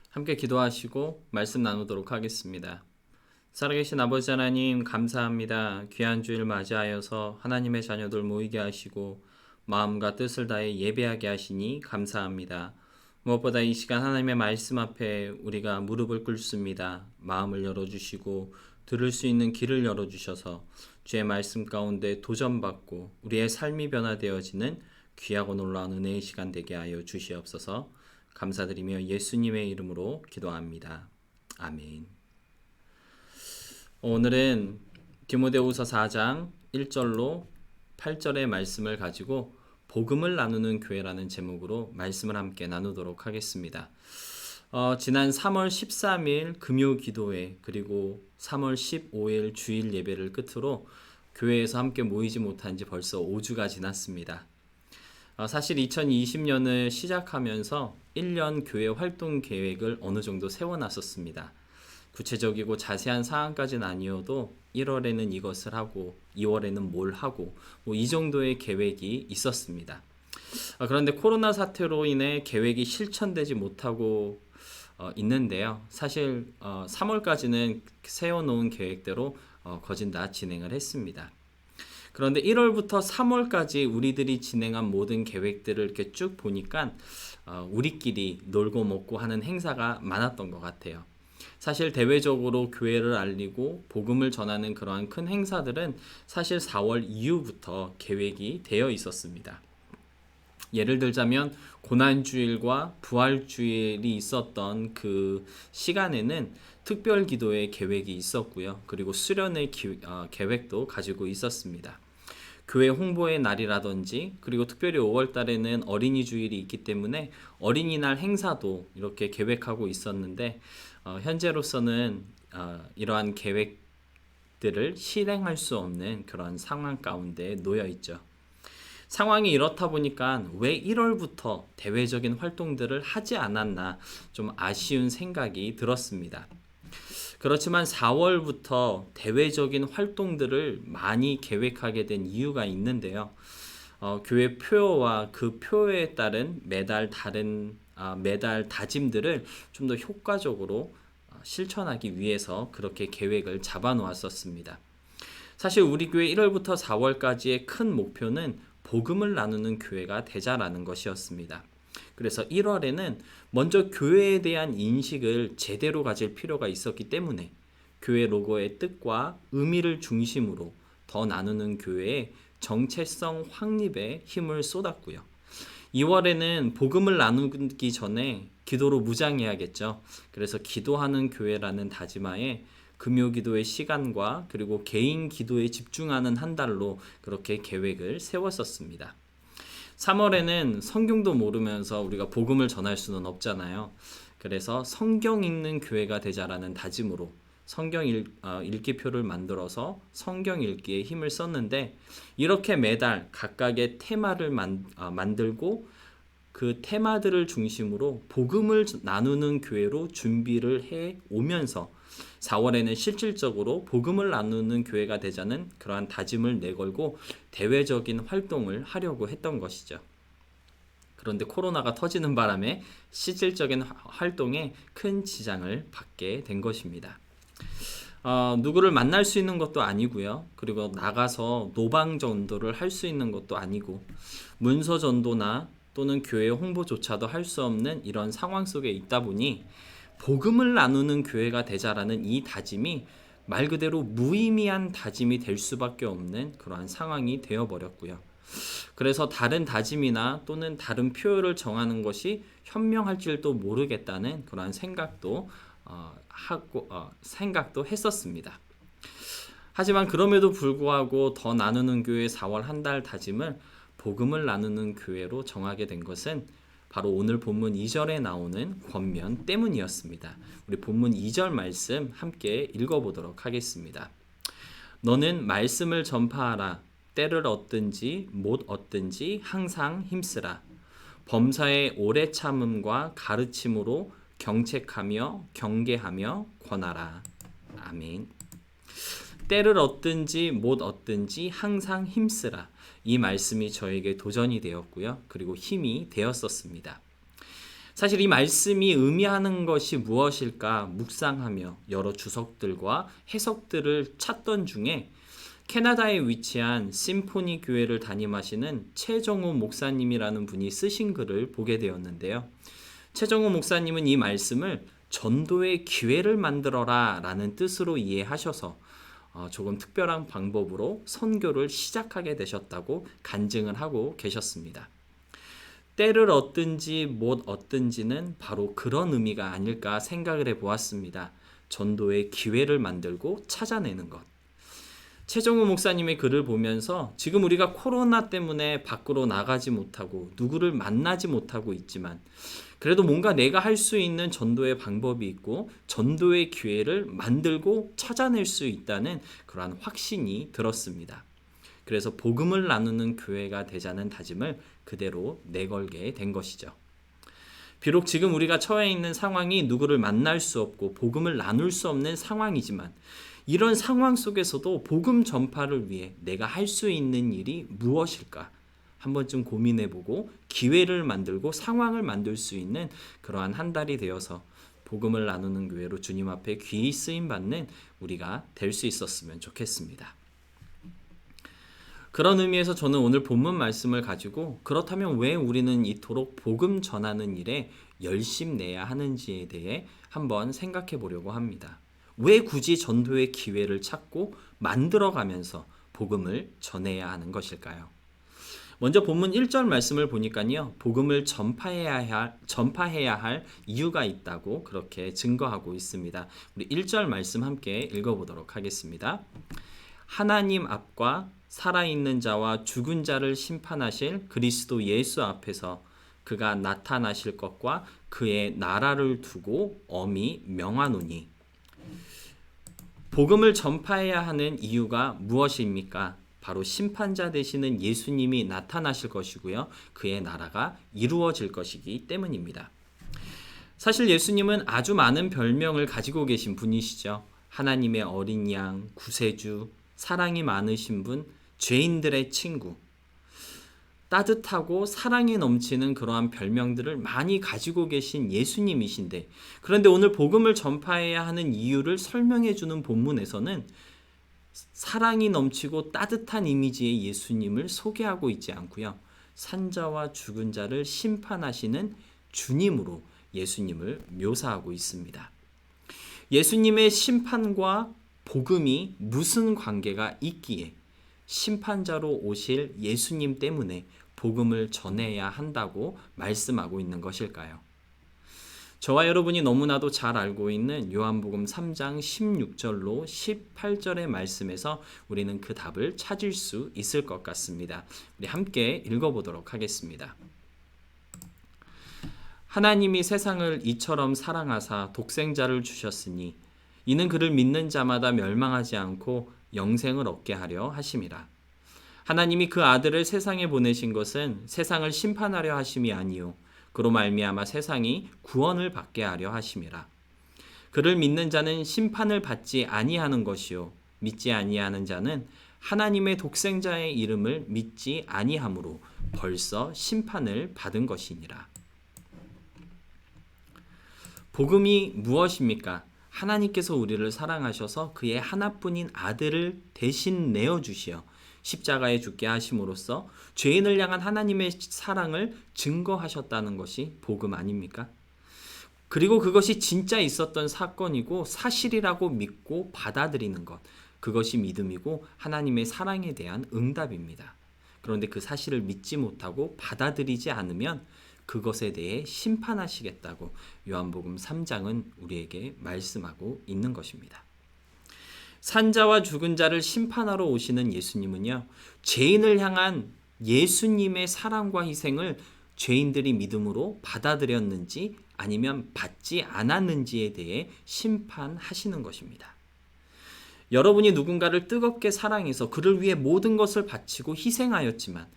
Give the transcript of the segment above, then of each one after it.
함께 기도하시고 말씀 나누도록 하겠습니다. 살아계신 아버지 하나님 감사합니다. 귀한 주일 맞이하여서 하나님의 자녀들 모이게 하시고 마음과 뜻을 다해 예배하게 하시니 감사합니다. 무엇보다 이 시간 하나님의 말씀 앞에 우리가 무릎을 꿇습니다. 마음을 열어주시고 들을 수 있는 길을 열어주셔서 주의 말씀 가운데 도전받고 우리의 삶이 변화되어지는 귀하고 놀라운 은혜의 시간 되게 하여 주시옵소서. 감사드리며 예수님의 이름으로 기도합니다. 아멘. 오늘은 디모데후서 4장 1절로 8절의 말씀을 가지고 복음을 나누는 교회라는 제목으로 말씀을 함께 나누도록 하겠습니다. 지난 3월 13일 금요 기도회 그리고 3월 15일 주일 예배를 끝으로 교회에서 함께 모이지 못한 지 벌써 5주가 지났습니다. 사실 2020년을 시작하면서 1년 교회 활동 계획을 어느 정도 세워놨었습니다. 구체적이고 자세한 사항까지는 아니어도 1월에는 이것을 하고 2월에는 뭘 하고 이 정도의 계획이 있었습니다. 그런데 코로나 사태로 인해 계획이 실천되지 못하고 있는데요. 사실 3월까지는 세워놓은 계획대로 거진 다 진행을 했습니다. 그런데 1월부터 3월까지 우리들이 진행한 모든 계획들을 이렇게 쭉 보니까 우리끼리 놀고 먹고 하는 행사가 많았던 것 같아요. 사실 대외적으로 교회를 알리고 복음을 전하는 그러한 큰 행사들은 사실 4월 이후부터 계획이 되어 있었습니다. 예를 들자면 고난주일과 부활주일이 있었던 그 시간에는 특별 기도의 계획이 있었고요. 그리고 수련의 계획도 가지고 있었습니다. 교회 홍보의 날이라든지 그리고 특별히 5월 달에는 어린이 주일이 있기 때문에 어린이날 행사도 이렇게 계획하고 있었는데 현재로서는 이러한 계획들을 실행할 수 없는 그런 상황 가운데 놓여 있죠. 상황이 이렇다 보니까 왜 1월부터 대외적인 활동들을 하지 않았나 좀 아쉬운 생각이 들었습니다. 그렇지만 4월부터 대외적인 활동들을 많이 계획하게 된 이유가 있는데요. 교회 표어와 그 표에 따른 매달 다짐들을 좀 더 효과적으로 실천하기 위해서 그렇게 계획을 잡아 놓았었습니다. 사실 우리 교회 1월부터 4월까지의 큰 목표는 복음을 나누는 교회가 되자라는 것이었습니다. 그래서 1월에는 먼저 교회에 대한 인식을 제대로 가질 필요가 있었기 때문에 교회 로고의 뜻과 의미를 중심으로 더 나누는 교회의 정체성 확립에 힘을 쏟았고요. 2월에는 복음을 나누기 전에 기도로 무장해야겠죠. 그래서 기도하는 교회라는 다짐하에 금요 기도의 시간과 그리고 개인 기도에 집중하는 한 달로 그렇게 계획을 세웠었습니다. 3월에는 성경도 모르면서 우리가 복음을 전할 수는 없잖아요. 그래서 성경 읽는 교회가 되자라는 다짐으로 성경 읽기표를 만들어서 성경 읽기에 힘을 썼는데 이렇게 매달 각각의 테마를 만들고 그 테마들을 중심으로 복음을 나누는 교회로 준비를 해 오면서 4월에는 실질적으로 복음을 나누는 교회가 되자는 그러한 다짐을 내걸고 대외적인 활동을 하려고 했던 것이죠. 그런데 코로나가 터지는 바람에 실질적인 활동에 큰 지장을 받게 된 것입니다. 누구를 만날 수 있는 것도 아니고요. 그리고 나가서 노방 전도를 할 수 있는 것도 아니고 문서 전도나 또는 교회 홍보조차도 할 수 없는 이런 상황 속에 있다 보니 복음을 나누는 교회가 되자라는 이 다짐이 말 그대로 무의미한 다짐이 될 수밖에 없는 그러한 상황이 되어버렸고요. 그래서 다른 다짐이나 또는 다른 표현을 정하는 것이 현명할지도 모르겠다는 그러한 생각도 했었습니다. 하지만 그럼에도 불구하고 더 나누는 교회 4월 한 달 다짐을 복음을 나누는 교회로 정하게 된 것은 바로 오늘 본문 2절에 나오는 권면 때문이었습니다. 우리 본문 2절 말씀 함께 읽어보도록 하겠습니다. 너는 말씀을 전파하라. 때를 얻든지 못 얻든지 항상 힘쓰라. 범사의 오래 참음과 가르침으로 경책하며 경계하며 권하라. 아멘. 때를 얻든지 못 얻든지 항상 힘쓰라. 이 말씀이 저에게 도전이 되었고요. 그리고 힘이 되었었습니다. 사실 이 말씀이 의미하는 것이 무엇일까 묵상하며 여러 주석들과 해석들을 찾던 중에 캐나다에 위치한 심포니 교회를 담임하시는 최정호 목사님이라는 분이 쓰신 글을 보게 되었는데요. 최정호 목사님은 이 말씀을 전도의 기회를 만들어라 라는 뜻으로 이해하셔서 조금 특별한 방법으로 선교를 시작하게 되셨다고 간증을 하고 계셨습니다. 때를 얻든지 못 얻든지는 바로 그런 의미가 아닐까 생각을 해보았습니다. 전도의 기회를 만들고 찾아내는 것. 최정우 목사님의 글을 보면서 지금 우리가 코로나 때문에 밖으로 나가지 못하고 누구를 만나지 못하고 있지만 그래도 뭔가 내가 할 수 있는 전도의 방법이 있고 전도의 기회를 만들고 찾아낼 수 있다는 그러한 확신이 들었습니다. 그래서 복음을 나누는 교회가 되자는 다짐을 그대로 내걸게 된 것이죠. 비록 지금 우리가 처해 있는 상황이 누구를 만날 수 없고 복음을 나눌 수 없는 상황이지만 이런 상황 속에서도 복음 전파를 위해 내가 할 수 있는 일이 무엇일까? 한 번쯤 고민해보고 기회를 만들고 상황을 만들 수 있는 그러한 한 달이 되어서 복음을 나누는 교회로 주님 앞에 귀히 쓰임받는 우리가 될 수 있었으면 좋겠습니다. 그런 의미에서 저는 오늘 본문 말씀을 가지고 그렇다면 왜 우리는 이토록 복음 전하는 일에 열심내야 하는지에 대해 한번 생각해 보려고 합니다. 왜 굳이 전도의 기회를 찾고 만들어가면서 복음을 전해야 하는 것일까요? 먼저 본문 1절 말씀을 보니까요. 복음을 전파해야 할 이유가 있다고 그렇게 증거하고 있습니다. 우리 1절 말씀 함께 읽어보도록 하겠습니다. 하나님 앞과 살아있는 자와 죽은 자를 심판하실 그리스도 예수 앞에서 그가 나타나실 것과 그의 나라를 두고 엄히 명하노니. 복음을 전파해야 하는 이유가 무엇입니까? 바로 심판자 되시는 예수님이 나타나실 것이고요. 그의 나라가 이루어질 것이기 때문입니다. 사실 예수님은 아주 많은 별명을 가지고 계신 분이시죠. 하나님의 어린 양, 구세주, 사랑이 많으신 분, 죄인들의 친구, 따뜻하고 사랑이 넘치는 그러한 별명들을 많이 가지고 계신 예수님이신데 그런데 오늘 복음을 전파해야 하는 이유를 설명해 주는 본문에서는 사랑이 넘치고 따뜻한 이미지의 예수님을 소개하고 있지 않고요. 산자와 죽은 자를 심판하시는 주님으로 예수님을 묘사하고 있습니다. 예수님의 심판과 복음이 무슨 관계가 있기에 심판자로 오실 예수님 때문에 복음을 전해야 한다고 말씀하고 있는 것일까요? 저와 여러분이 너무나도 잘 알고 있는 요한복음 3장 16절로 18절의 말씀에서 우리는 그 답을 찾을 수 있을 것 같습니다. 우리 함께 읽어보도록 하겠습니다. 하나님이 세상을 이처럼 사랑하사 독생자를 주셨으니 이는 그를 믿는 자마다 멸망하지 않고 영생을 얻게 하려 하심이라. 하나님이 그 아들을 세상에 보내신 것은 세상을 심판하려 하심이 아니요 그로 말미암아 세상이 구원을 받게 하려 하심이라. 그를 믿는 자는 심판을 받지 아니하는 것이요 믿지 아니하는 자는 하나님의 독생자의 이름을 믿지 아니하므로 벌써 심판을 받은 것이니라. 복음이 무엇입니까? 하나님께서 우리를 사랑하셔서 그의 하나뿐인 아들을 대신 내어주시어 십자가에 죽게 하심으로써 죄인을 향한 하나님의 사랑을 증거하셨다는 것이 복음 아닙니까? 그리고 그것이 진짜 있었던 사건이고 사실이라고 믿고 받아들이는 것, 그것이 믿음이고 하나님의 사랑에 대한 응답입니다. 그런데 그 사실을 믿지 못하고 받아들이지 않으면 그것에 대해 심판하시겠다고 요한복음 3장은 우리에게 말씀하고 있는 것입니다. 산자와 죽은 자를 심판하러 오시는 예수님은요, 죄인을 향한 예수님의 사랑과 희생을 죄인들이 믿음으로 받아들였는지 아니면 받지 않았는지에 대해 심판하시는 것입니다. 여러분이 누군가를 뜨겁게 사랑해서 그를 위해 모든 것을 바치고 희생하였지만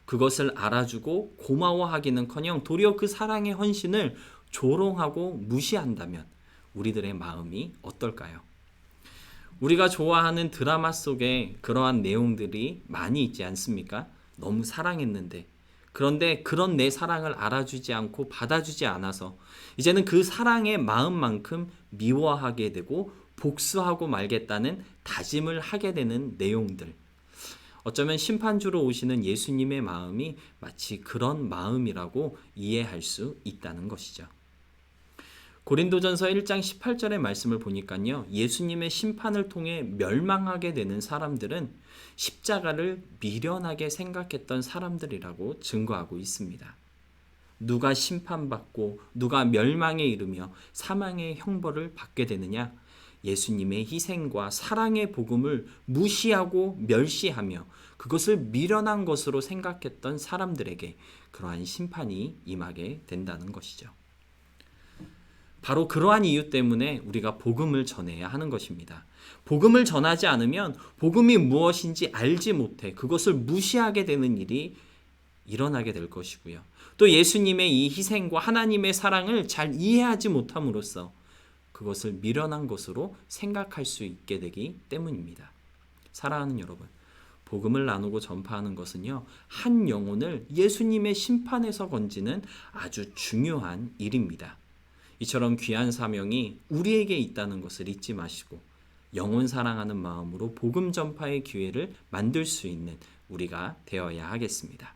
그것을 알아주고 고마워하기는커녕 도리어 그 사랑의 헌신을 조롱하고 무시한다면 우리들의 마음이 어떨까요? 우리가 좋아하는 드라마 속에 그러한 내용들이 많이 있지 않습니까? 너무 사랑했는데 그런데 그런 내 사랑을 알아주지 않고 받아주지 않아서 이제는 그 사랑의 마음만큼 미워하게 되고 복수하고 말겠다는 다짐을 하게 되는 내용들. 어쩌면 심판주로 오시는 예수님의 마음이 마치 그런 마음이라고 이해할 수 있다는 것이죠. 고린도전서 1장 18절의 말씀을 보니까요. 예수님의 심판을 통해 멸망하게 되는 사람들은 십자가를 미련하게 생각했던 사람들이라고 증거하고 있습니다. 누가 심판받고 누가 멸망에 이르며 사망의 형벌을 받게 되느냐? 예수님의 희생과 사랑의 복음을 무시하고 멸시하며 그것을 미련한 것으로 생각했던 사람들에게 그러한 심판이 임하게 된다는 것이죠. 바로 그러한 이유 때문에 우리가 복음을 전해야 하는 것입니다. 복음을 전하지 않으면 복음이 무엇인지 알지 못해 그것을 무시하게 되는 일이 일어나게 될 것이고요. 또 예수님의 이 희생과 하나님의 사랑을 잘 이해하지 못함으로써 그것을 미련한 것으로 생각할 수 있게 되기 때문입니다. 사랑하는 여러분, 복음을 나누고 전파하는 것은요, 한 영혼을 예수님의 심판에서 건지는 아주 중요한 일입니다. 이처럼 귀한 사명이 우리에게 있다는 것을 잊지 마시고 영혼 사랑하는 마음으로 복음 전파의 기회를 만들 수 있는 우리가 되어야 하겠습니다.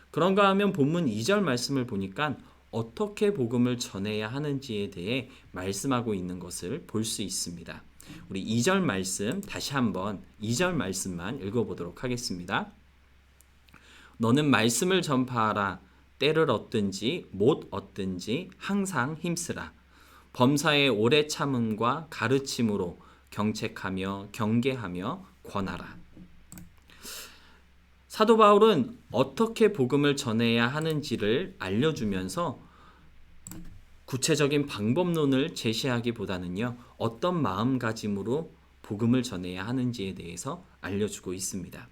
그런가 하면 본문 2절 말씀을 보니까 어떻게 복음을 전해야 하는지에 대해 말씀하고 있는 것을 볼 수 있습니다. 우리 2절 말씀 다시 한번 2절 말씀만 읽어보도록 하겠습니다. 너는 말씀을 전파하라. 때를 얻든지 못 얻든지 항상 힘쓰라. 범사의 오래 참음과 가르침으로 경책하며 경계하며 권하라. 사도 바울은 어떻게 복음을 전해야 하는지를 알려주면서 구체적인 방법론을 제시하기보다는요, 어떤 마음가짐으로 복음을 전해야 하는지에 대해서 알려주고 있습니다.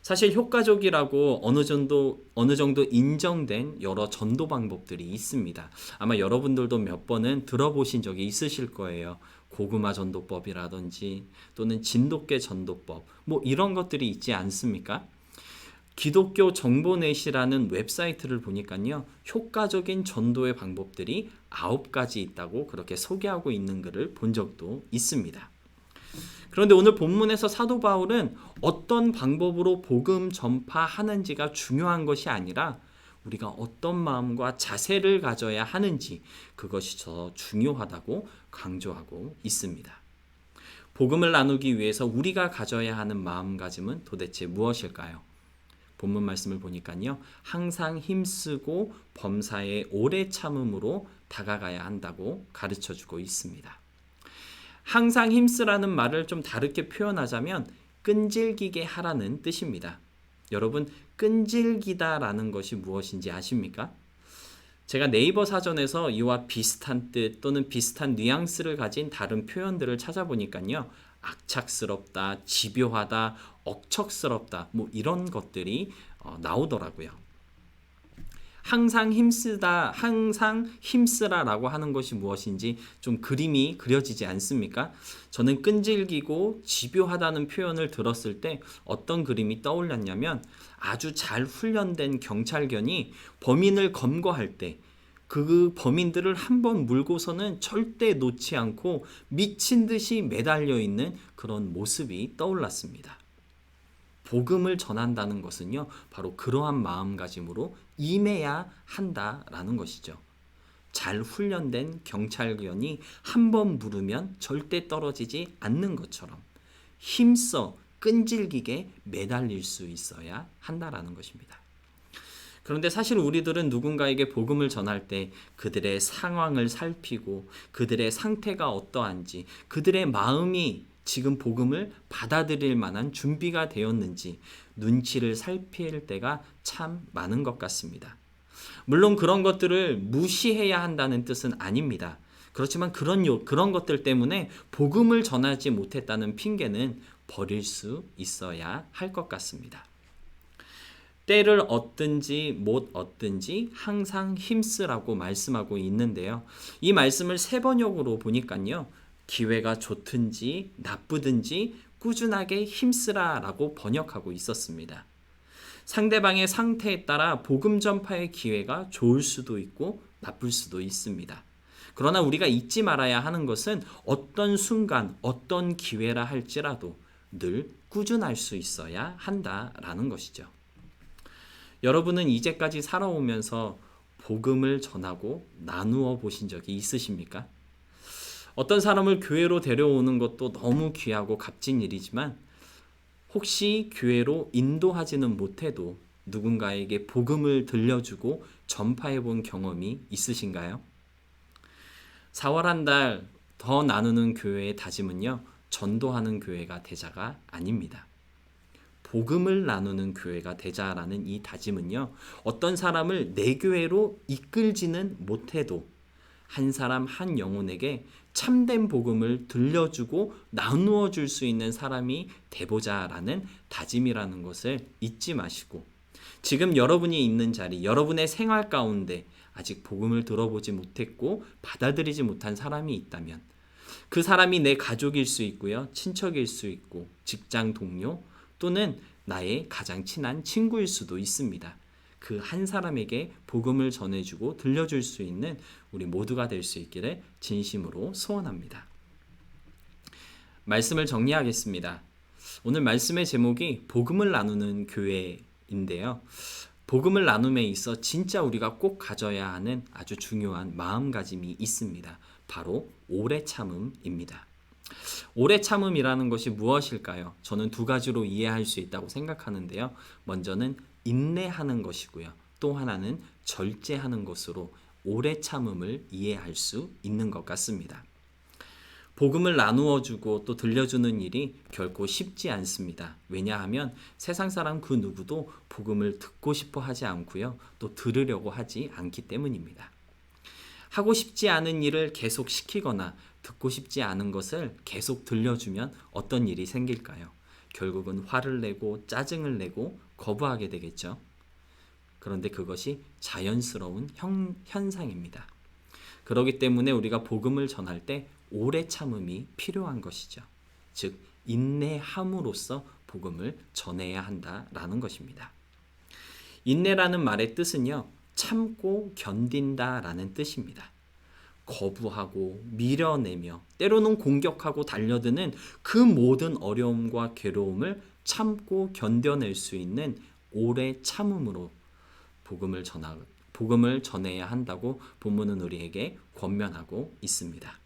사실 효과적이라고 어느 정도 인정된 여러 전도 방법들이 있습니다. 아마 여러분들도 몇 번은 들어보신 적이 있으실 거예요. 고구마 전도법이라든지 또는 진돗개 전도법, 뭐 이런 것들이 있지 않습니까? 기독교 정보넷이라는 웹사이트를 보니까요, 효과적인 전도의 방법들이 9가지 있다고 그렇게 소개하고 있는 글을 본 적도 있습니다. 그런데 오늘 본문에서 사도 바울은 어떤 방법으로 복음 전파하는지가 중요한 것이 아니라 우리가 어떤 마음과 자세를 가져야 하는지, 그것이 더 중요하다고 강조하고 있습니다. 복음을 나누기 위해서 우리가 가져야 하는 마음가짐은 도대체 무엇일까요? 본문 말씀을 보니까요, 항상 힘쓰고 범사에 오래 참음으로 다가가야 한다고 가르쳐주고 있습니다. 항상 힘쓰라는 말을 좀 다르게 표현하자면 끈질기게 하라는 뜻입니다. 여러분, 끈질기다라는 것이 무엇인지 아십니까? 제가 네이버 사전에서 이와 비슷한 뜻 또는 비슷한 뉘앙스를 가진 다른 표현들을 찾아보니까요, 악착스럽다, 집요하다, 억척스럽다, 뭐 이런 것들이 나오더라고요. 항상 힘쓰다, 항상 힘쓰라라고 하는 것이 무엇인지 좀 그림이 그려지지 않습니까? 저는 끈질기고 집요하다는 표현을 들었을 때 어떤 그림이 떠올랐냐면, 아주 잘 훈련된 경찰견이 범인을 검거할 때 그 범인들을 한번 물고서는 절대 놓지 않고 미친 듯이 매달려 있는 그런 모습이 떠올랐습니다. 복음을 전한다는 것은요, 바로 그러한 마음가짐으로 임해야 한다라는 것이죠. 잘 훈련된 경찰견이 한번 물으면 절대 떨어지지 않는 것처럼 힘써 끈질기게 매달릴 수 있어야 한다라는 것입니다. 그런데 사실 우리들은 누군가에게 복음을 전할 때 그들의 상황을 살피고 그들의 상태가 어떠한지, 그들의 마음이 지금 복음을 받아들일 만한 준비가 되었는지 눈치를 살필 때가 참 많은 것 같습니다. 물론 그런 것들을 무시해야 한다는 뜻은 아닙니다. 그렇지만 그런 것들 때문에 복음을 전하지 못했다는 핑계는 버릴 수 있어야 할 것 같습니다. 때를 얻든지 못 얻든지 항상 힘쓰라고 말씀하고 있는데요. 이 말씀을 세 번역으로 보니까요, 기회가 좋든지 나쁘든지 꾸준하게 힘쓰라라고 번역하고 있었습니다. 상대방의 상태에 따라 복음 전파의 기회가 좋을 수도 있고 나쁠 수도 있습니다. 그러나 우리가 잊지 말아야 하는 것은 어떤 순간, 어떤 기회라 할지라도 늘 꾸준할 수 있어야 한다라는 것이죠. 여러분은 이제까지 살아오면서 복음을 전하고 나누어 보신 적이 있으십니까? 어떤 사람을 교회로 데려오는 것도 너무 귀하고 값진 일이지만 혹시 교회로 인도하지는 못해도 누군가에게 복음을 들려주고 전파해 본 경험이 있으신가요? 4월 한 달 더 나누는 교회의 다짐은요, 전도하는 교회가 되자가 아닙니다. 복음을 나누는 교회가 되자라는 이 다짐은요, 어떤 사람을 내 교회로 이끌지는 못해도 한 사람 한 영혼에게 참된 복음을 들려주고 나누어 줄 수 있는 사람이 되보자라는 다짐이라는 것을 잊지 마시고, 지금 여러분이 있는 자리, 여러분의 생활 가운데 아직 복음을 들어보지 못했고 받아들이지 못한 사람이 있다면 그 사람이 내 가족일 수 있고요, 친척일 수 있고 직장 동료 또는 나의 가장 친한 친구일 수도 있습니다. 그 한 사람에게 복음을 전해주고 들려줄 수 있는 우리 모두가 될 수 있기를 진심으로 소원합니다. 말씀을 정리하겠습니다. 오늘 말씀의 제목이 복음을 나누는 교회인데요. 복음을 나눔에 있어 진짜 우리가 꼭 가져야 하는 아주 중요한 마음가짐이 있습니다. 바로 오래 참음입니다. 오래 참음이라는 것이 무엇일까요? 저는 두 가지로 이해할 수 있다고 생각하는데요. 먼저는 인내하는 것이고요. 또 하나는 절제하는 것으로 오래 참음을 이해할 수 있는 것 같습니다. 복음을 나누어 주고 또 들려주는 일이 결코 쉽지 않습니다. 왜냐하면 세상 사람 그 누구도 복음을 듣고 싶어 하지 않고요. 또 들으려고 하지 않기 때문입니다. 하고 싶지 않은 일을 계속 시키거나 듣고 싶지 않은 것을 계속 들려주면 어떤 일이 생길까요? 결국은 화를 내고 짜증을 내고 거부하게 되겠죠. 그런데 그것이 자연스러운 현상입니다. 그렇기 때문에 우리가 복음을 전할 때 오래 참음이 필요한 것이죠. 즉 인내함으로써 복음을 전해야 한다라는 것입니다. 인내라는 말의 뜻은요, 참고 견딘다라는 뜻입니다. 거부하고 밀어내며 때로는 공격하고 달려드는 그 모든 어려움과 괴로움을 참고 견뎌낼 수 있는 오래 참음으로 복음을 전해야 한다고 본문은 우리에게 권면하고 있습니다.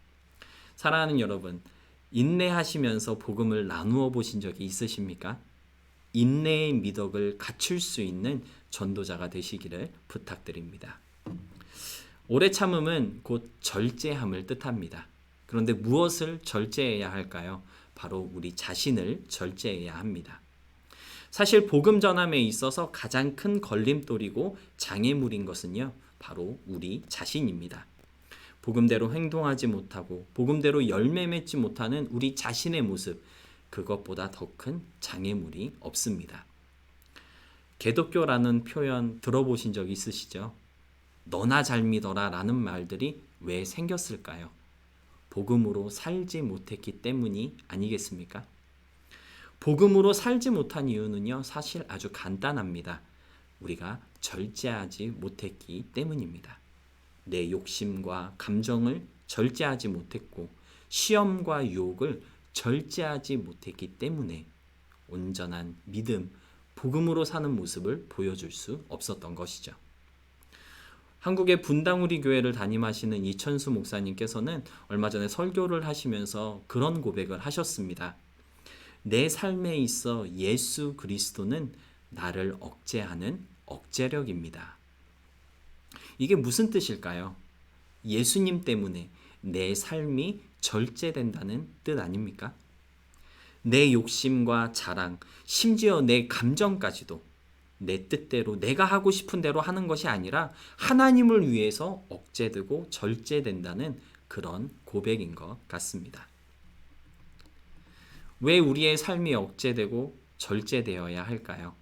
사랑하는 여러분, 인내하시면서 복음을 나누어 보신 적이 있으십니까? 인내의 미덕을 갖출 수 있는 전도자가 되시기를 부탁드립니다. 오래 참음은 곧 절제함을 뜻합니다. 그런데 무엇을 절제해야 할까요? 바로 우리 자신을 절제해야 합니다. 사실 복음 전함에 있어서 가장 큰 걸림돌이고 장애물인 것은요, 바로 우리 자신입니다. 복음대로 행동하지 못하고 복음대로 열매 맺지 못하는 우리 자신의 모습, 그것보다 더 큰 장애물이 없습니다. 개독교라는 표현 들어보신 적 있으시죠? 너나 잘 믿어라 라는 말들이 왜 생겼을까요? 복음으로 살지 못했기 때문이 아니겠습니까? 복음으로 살지 못한 이유는요, 사실 아주 간단합니다. 우리가 절제하지 못했기 때문입니다. 내 욕심과 감정을 절제하지 못했고 시험과 유혹을 절제하지 못했기 때문에 온전한 믿음, 복음으로 사는 모습을 보여줄 수 없었던 것이죠. 한국의 분당우리 교회를 담임하시는 이천수 목사님께서는 얼마 전에 설교를 하시면서 그런 고백을 하셨습니다. 내 삶에 있어 예수 그리스도는 나를 억제하는 억제력입니다. 이게 무슨 뜻일까요? 예수님 때문에 내 삶이 절제된다는 뜻 아닙니까? 내 욕심과 자랑, 심지어 내 감정까지도 내 뜻대로 내가 하고 싶은 대로 하는 것이 아니라 하나님을 위해서 억제되고 절제된다는 그런 고백인 것 같습니다. 왜 우리의 삶이 억제되고 절제되어야 할까요?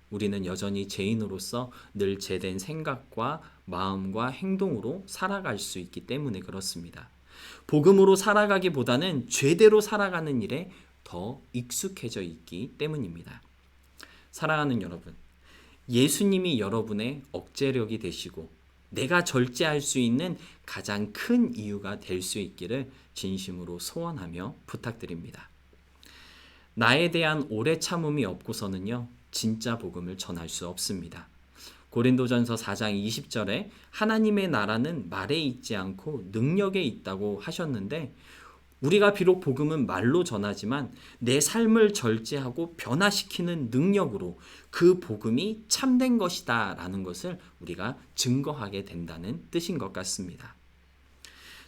우리는 여전히 죄인으로서 늘 죄된 생각과 마음과 행동으로 살아갈 수 있기 때문에 그렇습니다. 복음으로 살아가기보다는 죄대로 살아가는 일에 더 익숙해져 있기 때문입니다. 사랑하는 여러분, 예수님이 여러분의 억제력이 되시고 내가 절제할 수 있는 가장 큰 이유가 될 수 있기를 진심으로 소원하며 부탁드립니다. 나에 대한 오래 참음이 없고서는요, 진짜 복음을 전할 수 없습니다. 고린도전서 4장 20절에 하나님의 나라는 말에 있지 않고 능력에 있다고 하셨는데, 우리가 비록 복음은 말로 전하지만 내 삶을 절제하고 변화시키는 능력으로 그 복음이 참된 것이다 라는 것을 우리가 증거하게 된다는 뜻인 것 같습니다.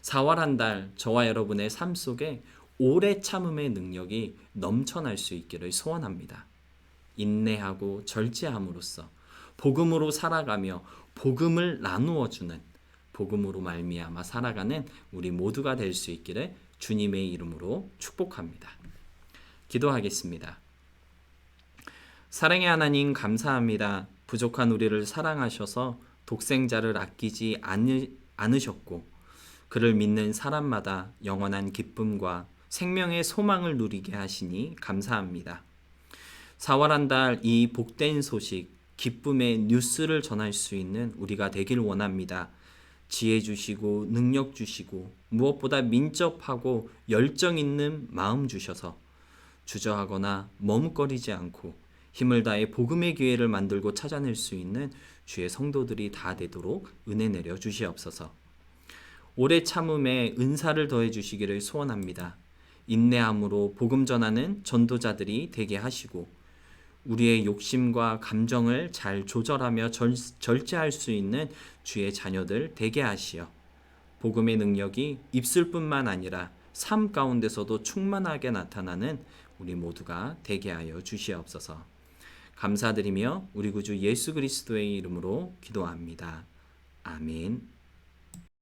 4월 한 달 저와 여러분의 삶 속에 오래 참음의 능력이 넘쳐날 수 있기를 소원합니다. 인내하고 절제함으로써 복음으로 살아가며 복음을 나누어 주는, 복음으로 말미암아 살아가는 우리 모두가 될 수 있기를 주님의 이름으로 축복합니다. 기도하겠습니다. 사랑의 하나님, 감사합니다. 부족한 우리를 사랑하셔서 독생자를 아끼지 않으셨고 그를 믿는 사람마다 영원한 기쁨과 생명의 소망을 누리게 하시니 감사합니다. 4월 한 달 이 복된 소식, 기쁨의 뉴스를 전할 수 있는 우리가 되길 원합니다. 지혜 주시고 능력 주시고 무엇보다 민첩하고 열정 있는 마음 주셔서 주저하거나 머뭇거리지 않고 힘을 다해 복음의 기회를 만들고 찾아낼 수 있는 주의 성도들이 다 되도록 은혜 내려 주시옵소서. 오래 참음에 은사를 더해 주시기를 소원합니다. 인내함으로 복음 전하는 전도자들이 되게 하시고 우리의 욕심과 감정을 잘 조절하며 절제할 수 있는 주의 자녀들 되게 하시어 복음의 능력이 입술뿐만 아니라 삶 가운데서도 충만하게 나타나는 우리 모두가 되게 하여 주시옵소서. 감사드리며 우리 구주 예수 그리스도의 이름으로 기도합니다. 아멘.